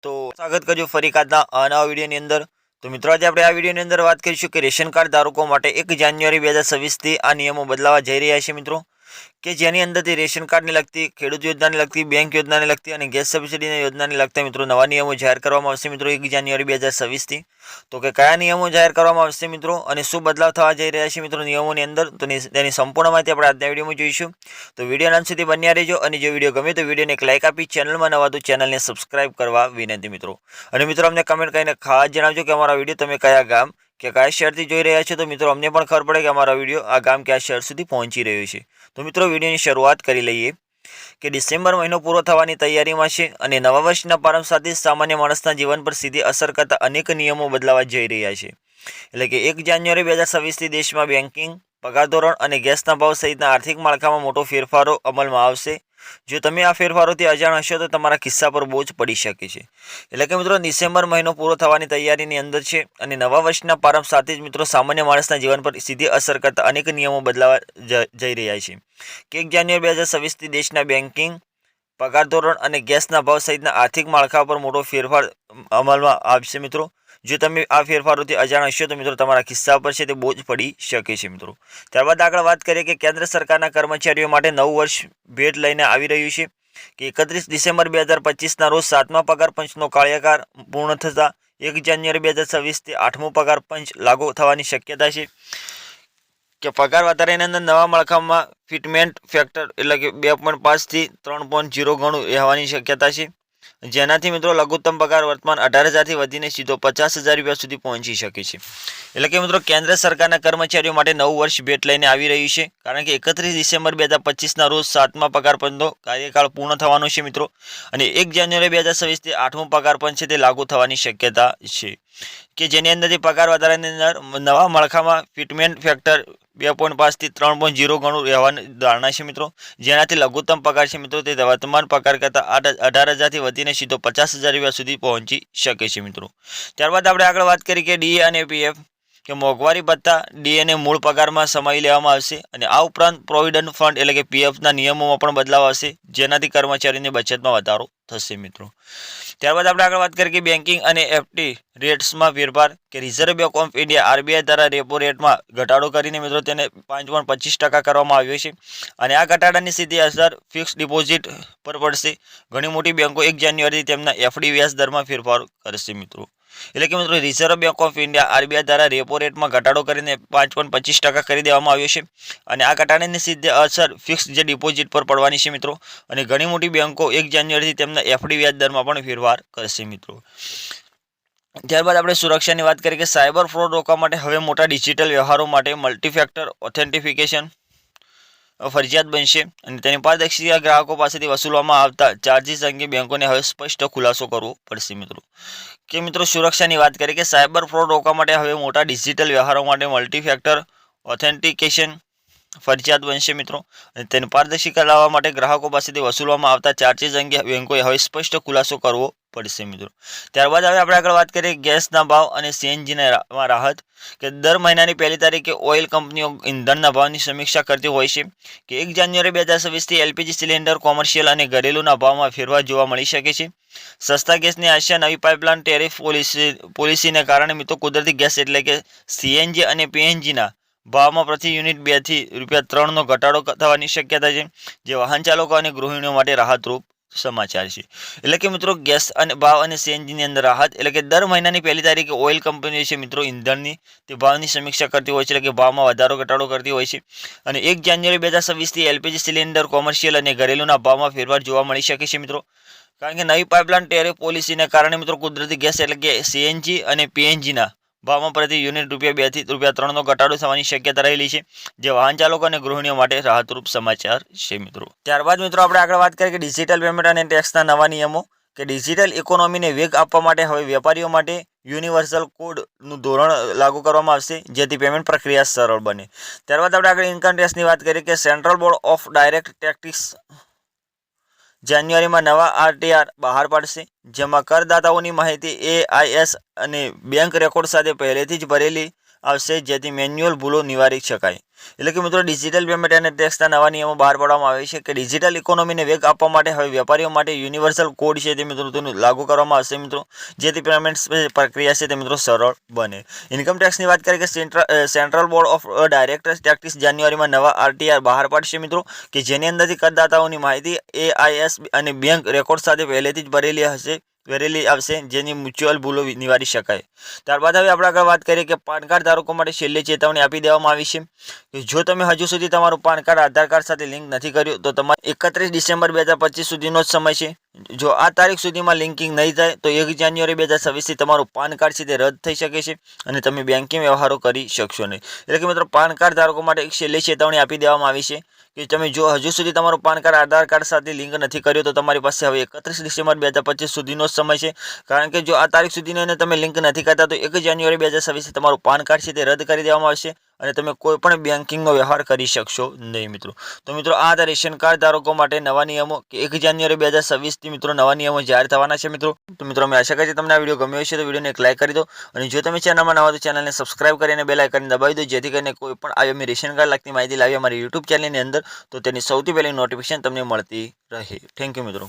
તો સ્વાગત કરજો ફરી કાતના નવા વિડીયોની અંદર। તો મિત્રો આજે આપણે આ વિડીયોની અંદર વાત કરીશું કે રેશન કાર્ડ ધારકો માટે 1 જાન્યુઆરી 2026થી આ નિયમો બદલાવા જઈ રહ્યા છે મિત્રો, કે જેની અંદરથી રેશન કાર્ડને લગતી, ખેડૂત યોજનાને લગતી, બેંક યોજનાને લગતી અને ગેસ સબસિડીની યોજનાને લગતા મિત્રો નવા નિયમો જાહેર કરવામાં આવશે મિત્રો 1 જાન્યુઆરી 2026થી। તો કે કયા નિયમો જાહેર કરવામાં આવશે મિત્રો અને શું બદલાવ થવા જઈ રહ્યા છે મિત્રો નિયમોની અંદર, તો તેની સંપૂર્ણ માહિતી આપણે આજના વિડીયોમાં જોઈશું। તો વિડીયો અંત સુધી બન્યા રહેજો અને જો વિડીયો ગમે તો વિડીયોને એક લાઇક આપી, ચેનલમાં નવા તો ચેનલને સબસ્ક્રાઇબ કરવા વિનંતી મિત્રો। અને મિત્રો અમને કમેન્ટ કરીને ખાસ જણાવજો કે અમારા વિડીયો તમે કયા ગામ કે કયા શહેરથી જોઈ રહ્યા છો, તો મિત્રો અમને પણ ખબર પડે કે અમારા વિડીયો આ ગામ કે આ શહેર સુધી પહોંચી રહ્યો છે। તો મિત્રો વિડીયોની શરૂઆત કરી લઈએ કે ડિસેમ્બર મહિનો પૂરો થવાની તૈયારીમાં છે અને નવા વર્ષના પ્રારંભ સાથે સામાન્ય માણસના જીવન પર સીધી અસર કરતા અનેક નિયમો બદલાવા જઈ રહ્યા છે। એટલે કે 1 જાન્યુઆરી 2026થી દેશમાં બેન્કિંગ, પગાર ધોરણ અને ગેસના ભાવ સહિતના આર્થિક માળખામાં મોટો ફેરફારો અમલમાં આવશે। જો તમે આ ફેરફારોથી અજાણ હશો તો તમારા ખિસ્સા પર બોજ પડી શકે છે। એટલે કે મિત્રો ડિસેમ્બર મહિનો પૂરો થવાની તૈયારીની અંદર છે અને નવા વર્ષના પ્રારંભ સાથે જ મિત્રો સામાન્ય માણસના જીવન પર સીધી અસર કરતા અનેક નિયમો બદલાવા જઈ રહ્યા છે કે 1 જાન્યુઆરી 2026થી દેશના બેન્કિંગ, પગાર ધોરણ અને ગેસના ભાવ સહિતના આર્થિક માળખા પર મોટો ફેરફાર અમલમાં આવશે મિત્રો। જો તમે આ ફેરફારોથી અજાણ હશો તો મિત્રો તમારા ખિસ્સા પર છે તે બોજ પડી શકે છે મિત્રો। ત્યારબાદ આગળ વાત કરીએ કે કેન્દ્ર સરકારના કર્મચારીઓ માટે નવું વર્ષ ભેટ લઈને આવી રહ્યું છે કે 31 ડિસેમ્બર 2025ના રોજ 7મા પગાર પંચનો કાર્યકાળ પૂર્ણ થતાં 1 જાન્યુઆરી 2026થી 8મો પગાર પંચ લાગુ થવાની શક્યતા છે કે પગાર વધારાની અંદર નવા માળખામાં ફિટમેન્ટ ફેક્ટર એટલે કે 2.5 થી 3.0 ગણું રહેવાની શક્યતા છે, જેનાથી મિત્રો લઘુત્તમ પગાર વર્તમાન 18,000થી વધીને સીધો 50,000 રૂપિયા સુધી પહોંચી શકે છે। એટલે કે મિત્રો કેન્દ્ર સરકારના કર્મચારીઓ માટે નવું વર્ષ ભેટ લઈને આવી રહ્યું છે, કારણ કે 31 ડિસેમ્બર 2025ના રોજ 7મા પગાર પંચનો કાર્યકાળ પૂર્ણ થવાનો છે મિત્રો અને 1 જાન્યુઆરી 2026થી 8મો પગાર પંચ છે તે લાગુ થવાની શક્યતા છે કે જેની અંદરથી પગાર વધારાની અંદર નવા માળખામાં ફિટમેન્ટ ફેક્ટર 2.5 થી 3.0 ગણું રહેવાની ધારણા છે મિત્રો, જેનાથી લઘુત્તમ પગાર છે મિત્રો તે વર્તમાન પગાર કરતાં 18,000થી વધીને સીધો 50,000 રૂપિયા સુધી પહોંચી શકે છે મિત્રો। ત્યારબાદ આપણે આગળ વાત કરી કે ડીએ અને પીએફ કે મોંઘવારી ભત્તા ડીએને મૂળ પગારમાં સમાવી લેવામાં આવશે અને આ ઉપરાંત પ્રોવિડન્ટ ફંડ એટલે કે પીએફના નિયમોમાં પણ બદલાવ આવશે, જેનાથી કર્મચારીની બચતમાં વધારો થશે મિત્રો। ત્યારબાદ આપણે આગળ વાત કરીએ કે બેન્કિંગ અને એફડી રેટ્સમાં ફેરફાર કે reserve bank of India RBI દ્વારા રેપો રેટમાં ઘટાડો કરીને મિત્રો તેને 5.25% કરવામાં આવ્યો છે અને આ ઘટાડાની સીધી અસર ફિક્સ ડિપોઝિટ પર પડશે। ઘણી મોટી બેંકો 1 જાન્યુઆરીથી તેમના એફડી વ્યાજ દરમાં ફેરફાર કરશે મિત્રો। એટલે કે મિત્રો reserve bank of India RBI દ્વારા રેપો રેટમાં ઘટાડો કરીને 5.25% કરી દેવામાં આવ્યો છે અને આ ઘટાડાની સીધી અસર ફિક્સ જે ડિપોઝિટ પર પડવાની છે મિત્રો અને ઘણી મોટી બેંકો 1 જાન્યુઆરીથી તેમના એફડી વ્યાજ દરમાં પણ ફેરફાર કરશે મિત્રો। ત્યારબાદ આપણે સુરક્ષાની વાત કરીએ કે સાયબર ફ્રોડ રોકવા માટે હવે મોટા ડિજિટલ વ્યવહારો માટે મલ્ટીફેક્ટર ઓથેન્ટિફિકેશન ફરજિયાત બનશે અને તેની પારદર્શિતા ગ્રાહકો પાસેથી વસૂલવામાં આવતા ચાર્જિસ અંગે બેંકોને હવે સ્પષ્ટ ખુલાસો કરવો પડશે મિત્રો। કે મિત્રો સુરક્ષાની વાત કરીએ કે સાયબર ફ્રોડ રોકવા માટે હવે મોટા ડિજિટલ વ્યવહારો માટે મલ્ટીફેક્ટર ઓથેન્ટિકેશન ફરજિયાત બનશે મિત્રો અને તેની પારદર્શિતા લાવવા માટે ગ્રાહકો પાસેથી વસૂલવામાં આવતા ચાર્જિસ અંગે બેંકોએ હવે સ્પષ્ટ ખુલાસો કરવો પડશે મિત્રો। ત્યારબાદ હવે આપણે આગળ વાત કરીએ ગેસના ભાવ અને સીએનજીના રાહત કે દર મહિનાની 1લી તારીખે ઓઇલ કંપનીઓ ઇંધણના ભાવની સમીક્ષા કરતી હોય છે કે 1 જાન્યુઆરી 2026થી એલપીજી સિલિન્ડર, કોમર્શિયલ અને ઘરેલુના ભાવમાં ફેરફાર જોવા મળી શકે છે। સસ્તા ગેસની આશા નવી પાઇપલાઇન ટેરિફ પોલિસીને કારણે મિત્રો કુદરતી ગેસ એટલે કે સીએનજી અને પીએનજીના ભાવમાં પ્રતિ યુનિટ 2 થી ₹3નો ઘટાડો થવાની શક્યતા છે, જે વાહન ચાલકો અને ગૃહિણીઓ માટે રાહતરૂપ સમાચાર છે। એટલે કે મિત્રો ગેસ અને ભાવ અને સીએનજીની અંદર રાહત એટલે કે દર મહિનાની 1લી તારીખે ઓઇલ કંપનીઓ છે મિત્રો ઇંધણની તે ભાવની સમીક્ષા કરતી હોય છે, એટલે કે ભાવમાં વધારો ઘટાડો કરતી હોય છે અને 1 જાન્યુઆરી 2026થી એલપીજી સિલિન્ડર, કોમર્શિયલ અને ઘરેલુના ભાવમાં ફેરફાર જોવા મળી શકે છે મિત્રો, કારણ કે નવી પાઇપલાઇન ટેરિફ પોલિસીને કારણે મિત્રો કુદરતી ગેસ એટલે કે સીએનજી અને પીએનજીના ભાવમાં પ્રતિ યુનિટ ₹2 થી ₹3નો ઘટાડો થવાની શક્યતા રહેલી છે, જે વાહન ચાલકો અને ગૃહિણીઓ માટે રાહતરૂપ સમાચાર છે મિત્રો। ત્યારબાદ મિત્રો આપણે આગળ વાત કરીએ કે ડિજિટલ પેમેન્ટ અને ટેક્સના નવા નિયમો કે ડિજિટલ ઇકોનોમીને વેગ આપવા માટે હવે વેપારીઓ માટે યુનિવર્સલ કોડનું ધોરણ લાગુ કરવામાં આવશે, જેથી પેમેન્ટ પ્રક્રિયા સરળ બને। ત્યારબાદ આપણે આગળ ઇન્કમ ટેક્સની વાત કરીએ કે central board of direct tax જાન્યુઆરીમાં નવા આરટીઆર બહાર પાડશે, જેમાં કરદાતાઓની માહિતી એઆઈએસ અને બેંક રેકોર્ડ સાથે પહેલેથી જ ભરેલી આવશે, જેથી મેન્યુઅલ ભૂલો નિવારી શકાય। એટલે કે મિત્રો ડિજિટલ પેમેન્ટ અને ટેક્સના નવા નિયમો બહાર પાડવામાં આવે છે કે ડિજિટલ ઇકોનોમીને વેગ આપવા માટે હવે વેપારીઓ માટે યુનિવર્સલ કોડ છે તે મિત્રો તેનું લાગુ કરવામાં આવશે મિત્રો, જેથી પેમેન્ટ પ્રક્રિયા છે તે મિત્રો સરળ બને। ઇન્કમ ટેક્સની વાત કરીએ કે central board of directors tax જાન્યુઆરીમાં નવા આરટીઆર બહાર પાડશે મિત્રો, કે જેની અંદરથી કરદાતાઓની માહિતી AIS અને બેંક રેકોર્ડ સાથે પહેલેથી જ ભરેલી આવશે, જેની મ્યુચ્યુઅલ ભૂલો નિવારી શકાય। ત્યારબાદ હવે આપણે આગળ વાત કરીએ કે પાન કાર્ડ ધારકો માટે છેલ્લી ચેતવણી આપી દેવામાં આવી છે કે જો તમે હજુ સુધી તમારું પાન કાર્ડ આધાર કાર્ડ સાથે લિંક નથી કર્યું તો તમારે 31 ડિસેમ્બર 2025 સુધીનો જ સમય છે। જો આ તારીખ સુધીમાં લિંકિંગ નહીં થાય તો 1 જાન્યુઆરી 2026થી તમારું પાન કાર્ડ છે તે રદ થઈ શકે છે અને તમે બેન્કિંગ વ્યવહારો કરી શકશો નહીં। એટલે કે મિત્રો પાન કાર્ડ ધારકો માટે એક છેલ્લી ચેતવણી આપી દેવામાં આવી છે કે તમે જો હજુ સુધી તમારું પાન કાર્ડ આધાર કાર્ડ સાથે લિંક નથી કર્યું તો તમારી પાસે હવે 31 ડિસેમ્બર 2025 સુધીનો જ સમય છે, કારણ કે જો આ તારીખ સુધીનો તમે લિંક નથી કરતા તો 1 જાન્યુઆરી 2026 તમારું પાન કાર્ડ છે તે રદ કરી દેવામાં આવશે અને તમે કોઈ પણ બેન્કિંગનો વ્યવહાર કરી શકશો નહીં મિત્રો। તો મિત્રો આ હતા રેશન કાર્ડ ધારકો માટે નવા નિયમો કે 1 જાન્યુઆરી 2026થી મિત્રો નવા નિયમો જાહેર થવાના છે મિત્રો। તો મિત્રો અમે આશા કરીએ તમને આ વિડીયો ગમ્યો હશે તો વિડીયોને એક લાઈક કરી દો અને જો તમે ચેનલમાં નવા તો ચેનલને સબસ્ક્રાઇબ કરીને બેલ આઇકન દબાવી દો, જેથી કરીને કોઈ પણ આવી અમે રેશન કાર્ડ લગતી માહિતી લાવી અમારી યુટ્યુબ ચેનલની અંદર તો તેની સૌથી પહેલી નોટિફિકેશન તમને મળતી રહે। થેન્ક યુ મિત્રો।